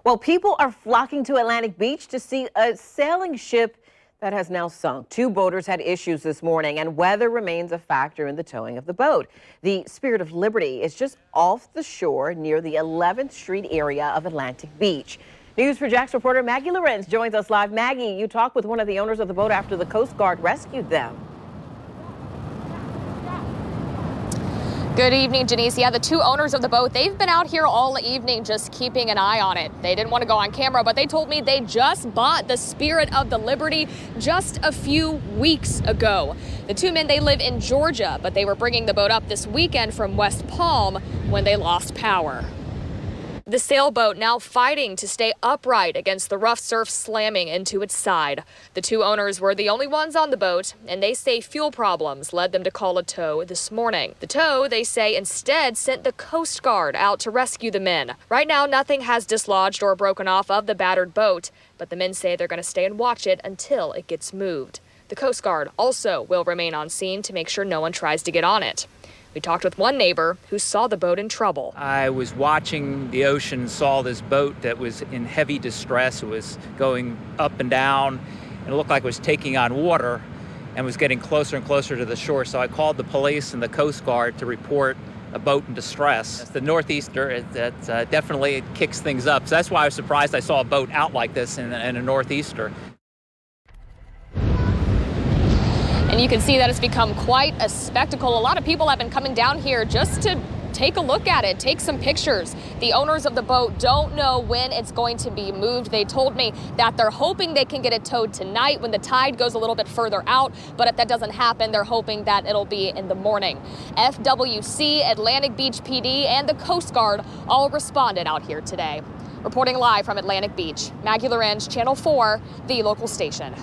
Well, people are flocking to Atlantic Beach to see a sailing ship that has now sunk. Two boaters had issues this morning, and weather remains a factor in the towing of the boat. The Spirit of Liberty is just off the shore near the 11th Street area of Atlantic Beach. News for Jax reporter Maggie Lorenz joins us live. Maggie, you talked with one of the owners of the boat after the Coast Guard rescued them. Good evening, Janice. Yeah, the two owners of the boat, they've been out here all evening just keeping an eye on it. They didn't want to go on camera, but they told me they just bought the Spirit of the Liberty just a few weeks ago. The two men, they live in Georgia, but they were bringing the boat up this weekend from West Palm when they lost power. The sailboat now fighting to stay upright against the rough surf slamming into its side. The two owners were the only ones on the boat, and they say fuel problems led them to call a tow this morning. The tow, they say, instead sent the Coast Guard out to rescue the men. Right now, nothing has dislodged or broken off of the battered boat, but the men say they're going to stay and watch it until it gets moved. The Coast Guard also will remain on scene to make sure no one tries to get on it. We talked with one neighbor who saw the boat in trouble. I was watching the ocean, saw this boat that was in heavy distress. It was going up and down, and it looked like it was taking on water and was getting closer and closer to the shore. So I called the police and the Coast Guard to report a boat in distress. The northeaster, that definitely kicks things up. So that's why I was surprised I saw a boat out like this in a northeaster. And you can see that it's become quite a spectacle. A lot of people have been coming down here just to take a look at it, take some pictures. The owners of the boat don't know when it's going to be moved. They told me that they're hoping they can get it towed tonight when the tide goes a little bit further out. But if that doesn't happen, they're hoping that it'll be in the morning. FWC, Atlantic Beach PD, and the Coast Guard all responded out here today. Reporting live from Atlantic Beach, Maggie Lorenz, Channel 4, the local station.